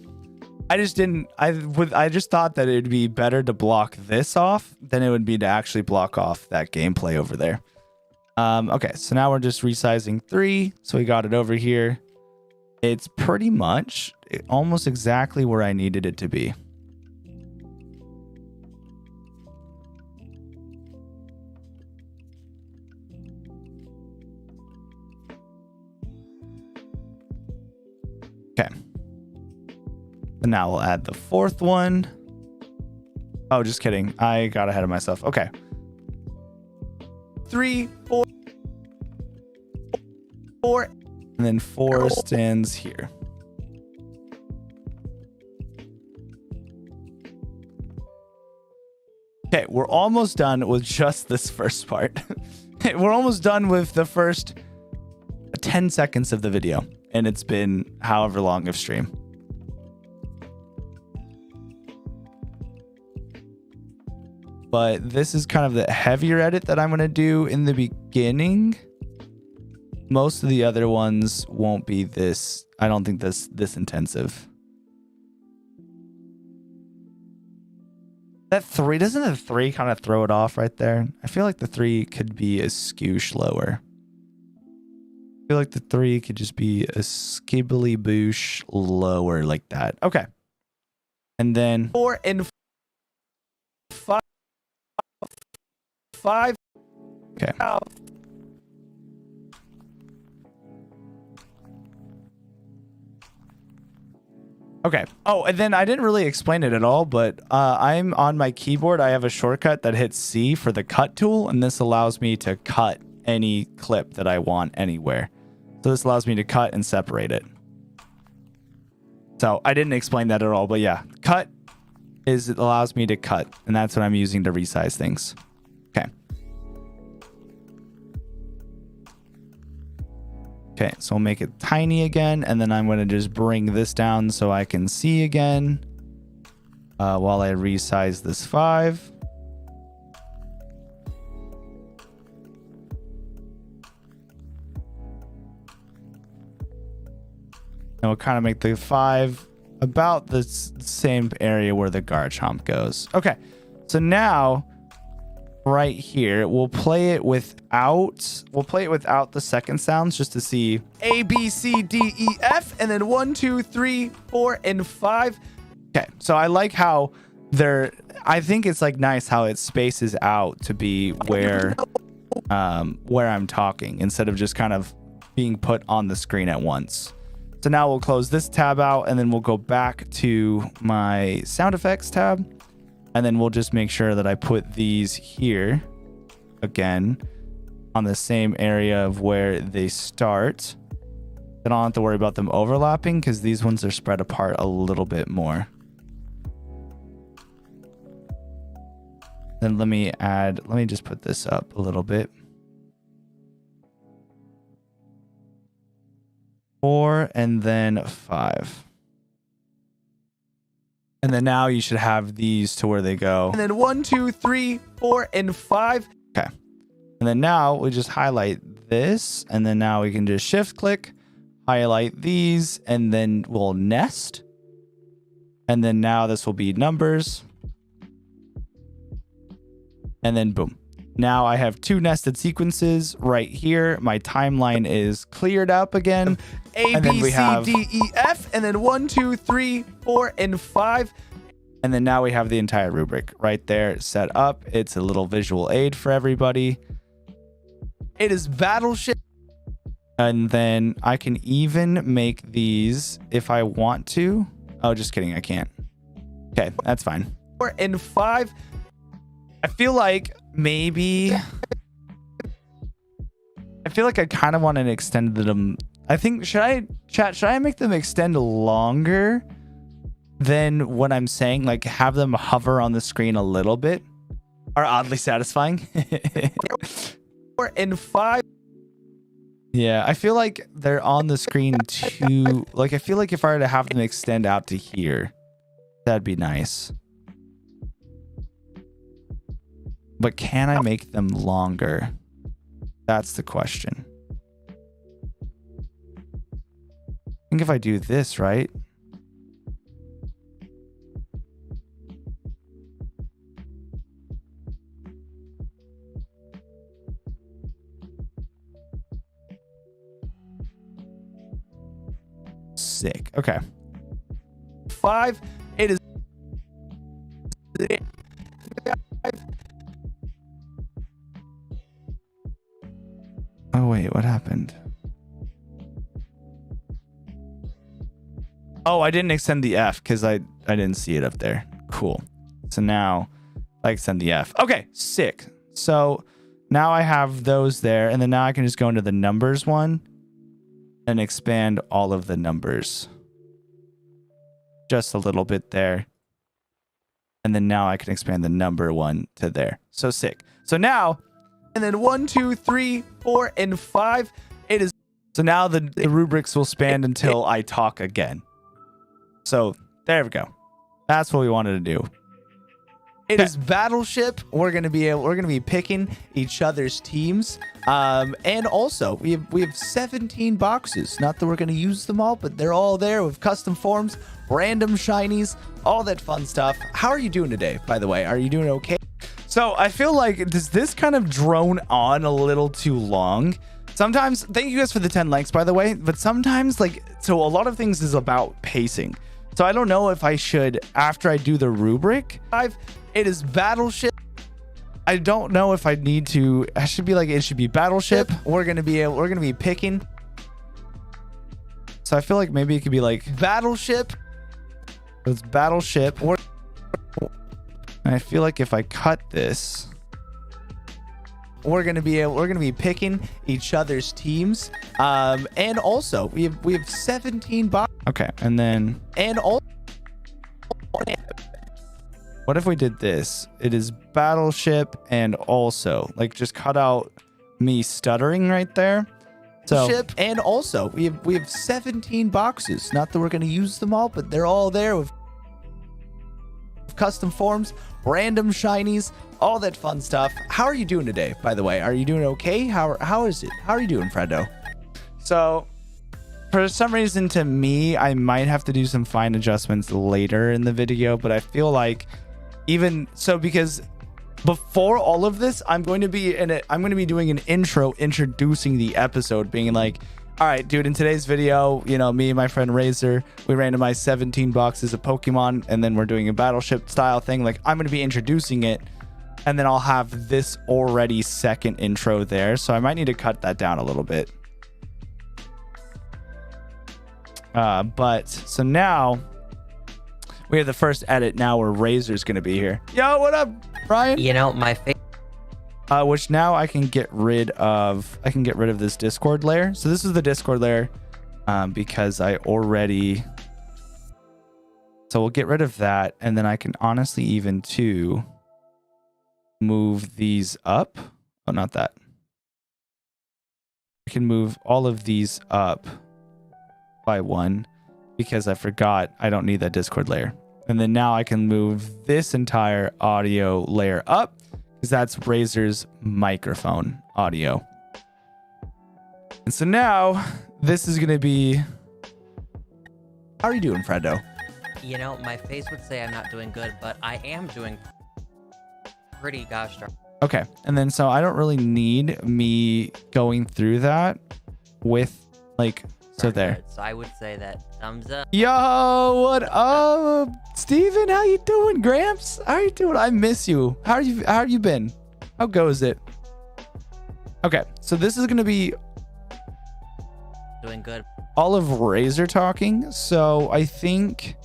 I just thought that it'd be better to block this off than it would be to actually block off that gameplay over there. Okay, so now we're just resizing 3. So we got it over here. It's pretty much almost exactly where I needed it to be. Okay. And now we'll add the 4th one. Oh, just kidding. I got ahead of myself. Okay. 3, 4, and then 4 stands here. Okay, we're almost done with just this first part. We're almost done with the first 10 seconds of the video, and it's been however long of stream. But this is kind of the heavier edit that I'm going to do in the beginning. Most of the other ones won't be this. I don't think this intensive. That 3, doesn't the 3 kind of throw it off right there? I feel like the 3 could be a skoosh lower. I feel like the 3 could just be a skibbly boosh lower like that. Okay. And then 4 and 5. 5. Okay. Okay. Oh, and then I didn't really explain it at all, but I'm on my keyboard. I have a shortcut that hits C for the cut tool, and this allows me to cut any clip that I want anywhere. So this allows me to cut and separate it. So I didn't explain that at all, but yeah, cut is it allows me to cut, and that's what I'm using to resize things. Okay. Okay, so we'll make it tiny again, and then I'm going to just bring this down so I can see again while I resize this 5. And we'll kind of make the 5 about the same area where the Garchomp goes. Okay, so now right here we'll play it without the second sounds just to see A, B, C, D, E, F, and then 1, 2, 3, 4, and 5. Okay, so I like how I think it's like nice how it spaces out to be where I'm talking instead of just kind of being put on the screen at once. So now we'll close this tab out, and then we'll go back to my sound effects tab. And then we'll just make sure that I put these here again on the same area of where they start. Then I don't have to worry about them overlapping because these ones are spread apart a little bit more. Then let me just put this up a little bit. 4, and then 5. And then now you should have these to where they go. And then 1, 2, 3, 4, and 5. Okay. And then now we just highlight this. And then now we can just shift click, highlight these, and then we'll nest. And then now this will be numbers. And then boom. Now I have 2 nested sequences right here. My timeline is cleared up again. A, B, C, D, E, F. And then 1, 2, 3, 4, and 5. And then now we have the entire rubric right there set up. It's a little visual aid for everybody. It is battleship. And then I can even make these if I want to. Oh, just kidding. I can't. Okay, that's fine. 4 and 5. I feel like maybe I kind of want to extend them. I think should I make them extend longer than what I'm saying? Like have them hover on the screen a little bit? Are oddly satisfying. 4 and 5. Yeah, I feel like they're on the screen too. Like I feel like if I were to have them extend out to here, that'd be nice. But can I make them longer? That's the question. I think if I do this, right? Sick. Okay. 5. It is. Oh wait, what happened? Oh, I didn't extend the F because I didn't see it up there. Cool. So now I extend the F. Okay, sick. So now I have those there, and then now I can just go into the numbers one and expand all of the numbers. Just a little bit there. And then now I can expand the number one to there. So sick. So now, and then 1, 2, 3, 4, and 5. It is. So now the rubrics will span until I talk again. So there we go. That's what we wanted to do. It is battleship. We're gonna be picking each other's teams. And also we have 17 boxes. Not that we're gonna use them all, but they're all there with custom forms, random shinies, all that fun stuff. How are you doing today, by the way? Are you doing okay? So I feel like, does this kind of drone on a little too long? Sometimes, thank you guys for the 10 likes, by the way, but sometimes so a lot of things is about pacing. So I don't know if I should, after I do the rubric, it is battleship. I don't know if I need to, I should be like, it should be battleship. We're going to be picking. So I feel like maybe it could be like battleship. It's battleship. And I feel like if I cut this, we're gonna be picking each other's teams. And also we have 17 boxes. Okay, and then also, what if we did this? It is battleship and also just cut out me stuttering right there. So and also we have 17 boxes. Not that we're gonna use them all, but they're all there with custom forms, random shinies, all that fun stuff. How are you doing today, by the way? Are you doing okay? How is it? How are you doing, Fredo? So for some reason, to me, I might have to do some fine adjustments later in the video, but I feel like even so, because before all of this, I'm going to be doing an intro introducing the episode, being like, all right, dude, in today's video, me and my friend Razer, we randomized 17 boxes of Pokemon, and then we're doing a battleship style thing. I'm going to be introducing it, and then I'll have this already second intro there. So I might need to cut that down a little bit. But so now we have the first edit now where Razer's going to be here. Yo, what up, Brian? My face. Which now I can get rid of. I can get rid of this Discord layer. So this is the Discord layer, because I already. So we'll get rid of that, and then I can honestly even too move these up. Oh, not that. I can move all of these up by 1 because I forgot I don't need that Discord layer. And then now I can move this entire audio layer up because that's Razer's microphone audio. And so now this is going to be... How are you doing, Fredo? You know, my face would say I'm not doing good, but I am doing pretty gosh darn. Okay. And then so I don't really need me going through that with like... So there. Good. So I would say that thumbs up. Yo, what up, Steven? How you doing, Gramps? How you doing? I miss you. How have you been? How goes it? Okay, so this is gonna be Doing good. all of Razor talking. So I think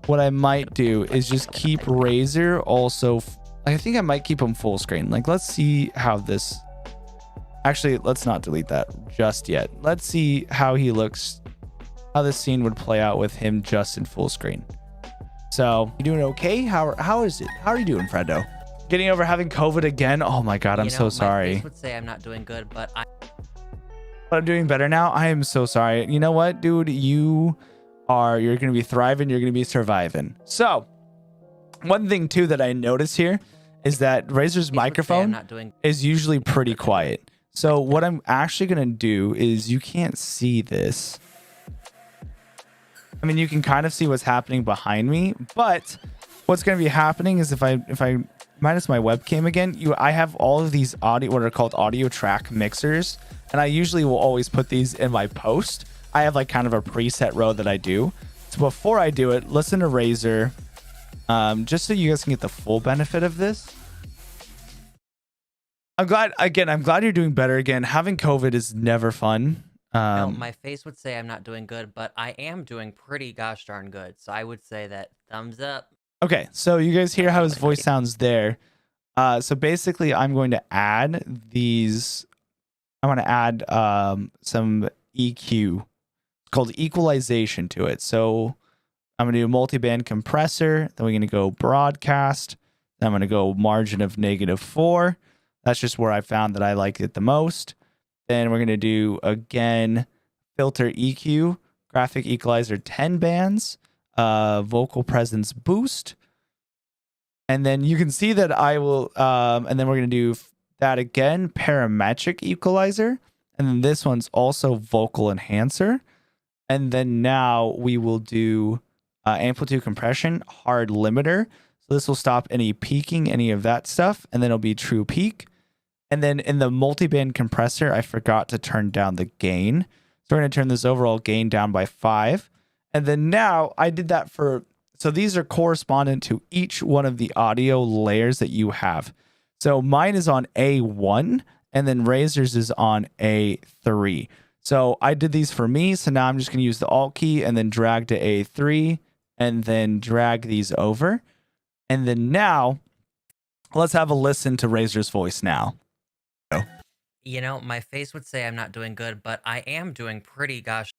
what I might do is just keep Razor also. I think I might keep him full screen. Like, let's see how this. Actually, let's not delete that just yet. Let's see how he looks, how this scene would play out with him just in full screen. So, you doing okay? How is it? How are you doing, Fredo? Getting over having COVID again? Oh my God, I'm so sorry. My face would say I'm not doing good, but I'm doing better now. I am so sorry. You know what, dude? You're going to be thriving. You're going to be surviving. So, one thing too that I notice here is that Razer's microphone is usually pretty quiet. So what I'm actually going to do is, you can't see this. I mean, you can kind of see what's happening behind me, but what's going to be happening is if I minus my webcam again, I have all of these audio, what are called audio track mixers. And I usually will always put these in my post. I have like kind of a preset row that I do. So before I do it, listen to Razer, just so you guys can get the full benefit of this. I'm glad you're doing better again. Having COVID is never fun. no, my face would say I'm not doing good, but I am doing pretty gosh darn good. So I would say that thumbs up. Okay, so you guys hear how his voice sounds there. So basically, I'm going to add these. I want to add some EQ. It's called equalization to it. So I'm going to do multi-band compressor. Then we're going to go broadcast. Then I'm going to go margin of -4. That's just where I found that I like it the most. Then we're going to do, again, filter EQ, graphic equalizer 10 bands, vocal presence boost. And then you can see that I will, and then we're going to do that again, parametric equalizer. And then this one's also vocal enhancer. And then now we will do amplitude compression, hard limiter. So this will stop any peaking, any of that stuff. And then it'll be true peak. And then in the multiband compressor, I forgot to turn down the gain. So we're going to turn this overall gain down by 5. And then now I did that for, so these are correspondent to each one of the audio layers that you have. So mine is on A1 and then Razer's is on A3. So I did these for me. So now I'm just going to use the Alt key and then drag to A3 and then drag these over. And then now let's have a listen to Razer's voice now. You know, my face would say I'm not doing good, but I am doing pretty gosh.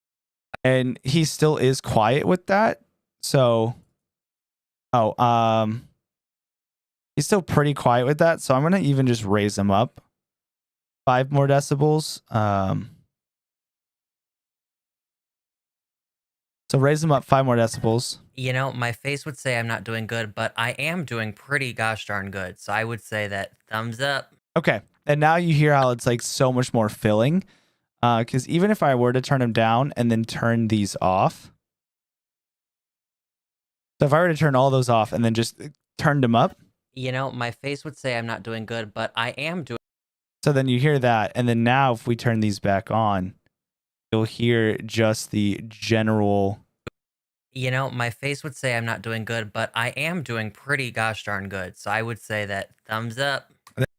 And he still is quiet with that. So, he's still pretty quiet with that. So I'm going to even just raise him up 5 more decibels. So raise him up 5 more decibels. You know, my face would say I'm not doing good, but I am doing pretty gosh darn good. So I would say that thumbs up. Okay. And now you hear how it's like so much more filling. Because even if I were to turn them down and then turn these off. So if I were to turn all those off and then just turned them up. You know, my face would say I'm not doing good, but I am doing. So then you hear that. And then now if we turn these back on, you'll hear just the general. You know, my face would say I'm not doing good, but I am doing pretty gosh darn good. So I would say that thumbs up.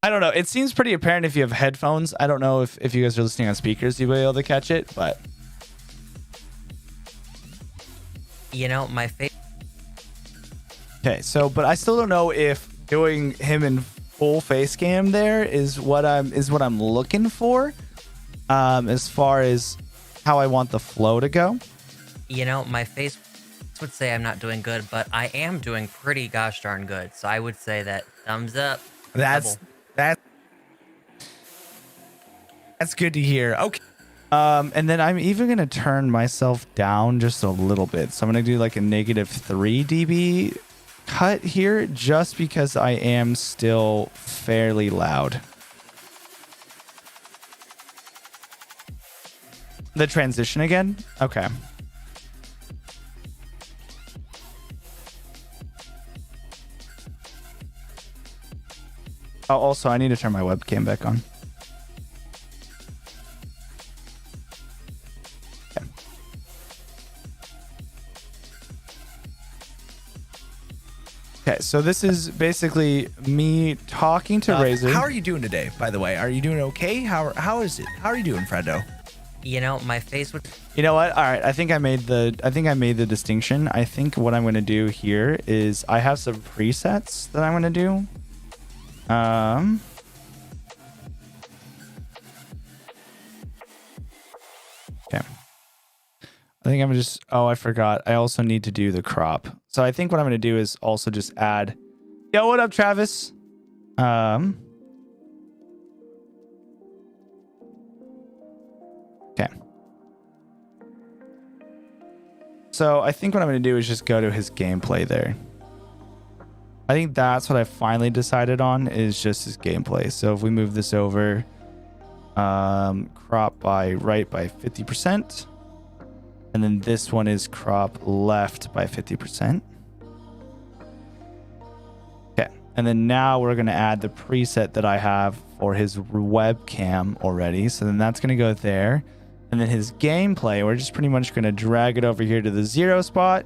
I don't know. It seems pretty apparent if you have headphones. I don't know if you guys are listening on speakers, you'll be able to catch it, but. You know, my face. Okay, so, but I still don't know if doing him in full face cam there is what I'm looking for, as far as how I want the flow to go. You know, my face would say I'm not doing good, but I am doing pretty gosh darn good. So I would say that thumbs up. That's good to hear. Okay. And then I'm even going to turn myself down just a little bit. So I'm going to do like a -3 dB cut here just because I am still fairly loud. The transition again? Okay. Oh, also, I need to turn my webcam back on. Okay. Okay, so this is basically me talking to Raze. How are you doing today, by the way? Are you doing okay? How is it? How are you doing, Fredo? You know, my face would. You know what? All right, I think I made the distinction. I think what I'm going to do here is I have some presets that I'm going to do. Okay. I think I'm just, oh, I forgot. I also need to do the crop. So I think what I'm going to do is also just add, yo, what up, Travis? Okay. So I think what I'm going to do is just go to his gameplay there. I think that's what I finally decided on, is just his gameplay. So if we move this over, crop by right by 50%. And then this one is crop left by 50%. Okay. And then now we're going to add the preset that I have for his webcam already. So then that's going to go there. And then his gameplay, we're just pretty much going to drag it over here to the 0 spot.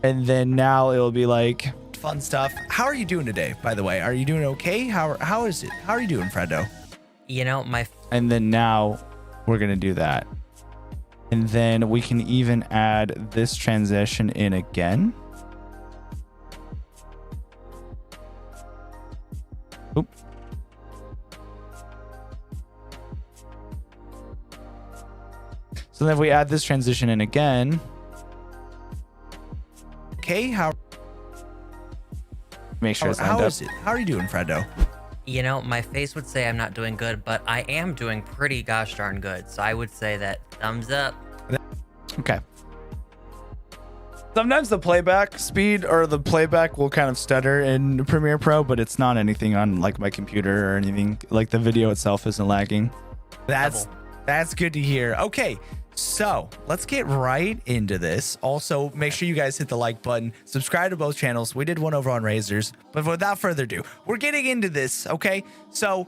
And then now it'll be like Fun stuff. How are you doing today, by the way? Are you doing okay? How is it? How are you doing, Fredo? You know, my. And then now we're going to do that. And then we can even add this transition in again. Oop. So then if we add this transition in again. Okay, Make sure it's lined how up. is it? How are you doing, Fredo? You know, my face would say I'm not doing good, but I am doing pretty gosh darn good. So I would say that thumbs up. Okay. Sometimes the playback speed or the playback will kind of stutter in Premiere Pro, but it's not anything on like my computer or anything. Like the video itself isn't lagging. That's good to hear. Okay, so let's get right into this. Also, make sure you guys hit the like button, subscribe to both channels. We did one over on Razers, but without further ado, we're getting into this. Okay, so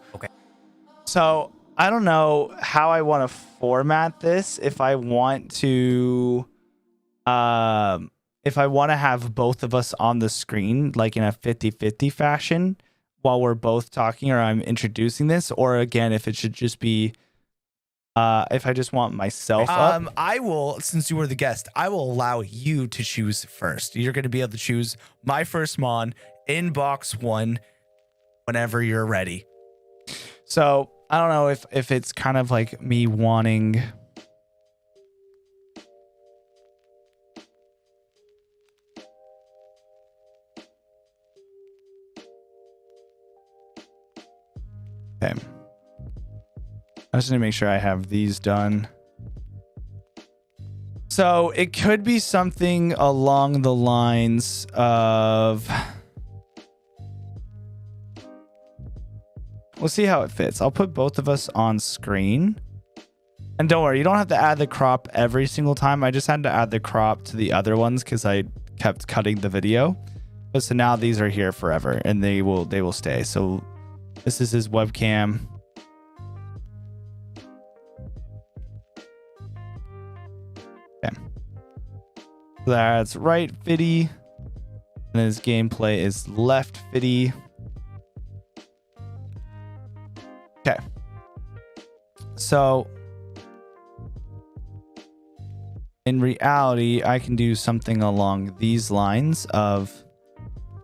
I don't know how I want to format this. If I want to, have both of us on the screen, like in a 50-50 fashion while we're both talking, or I'm introducing this, or again, if it should just be, if I just want myself up. I will, since you were the guest, I will allow you to choose first. You're going to be able to choose my first mon in box 1 whenever you're ready. So I don't know if it's kind of like me wanting. Okay. I just need to make sure I have these done. So it could be something along the lines of. We'll see how it fits. I'll put both of us on screen. And don't worry, you don't have to add the crop every single time. I just had to add the crop to the other ones because I kept cutting the video. But so now these are here forever and they will stay. So this is his webcam. Okay. So that's right fitty. And his gameplay is left fitty. Okay. So in reality, I can do something along these lines of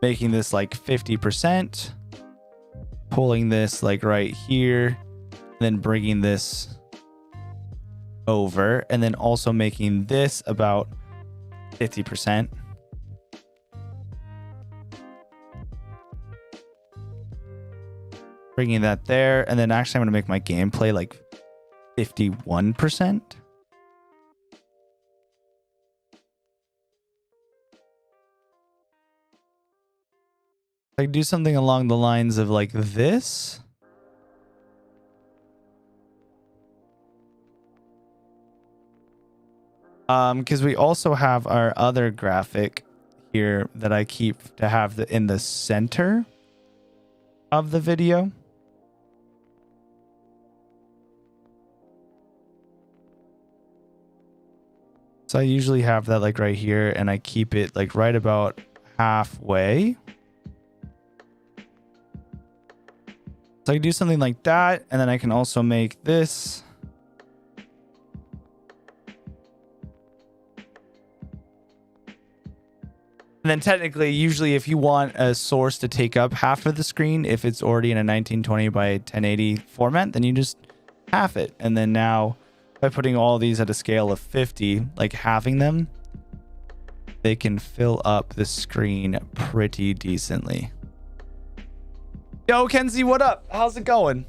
making this like 50%, pulling this like right here, then bringing this over, and then also making this about 50%. Bringing that there, and then actually I'm going to make my gameplay like 51%. I could do something along the lines of like this. Because we also have our other graphic here that I keep to have in the center of the video. So I usually have that like right here, and I keep it like right about halfway. So I can do something like that, and then I can also make this. And then technically, usually if you want a source to take up half of the screen, if it's already in a 1920 by 1080 format, then you just half it. And then now by putting all these at a scale of 50, like halving them, they can fill up the screen pretty decently. Yo, Kenzie, what up? How's it going?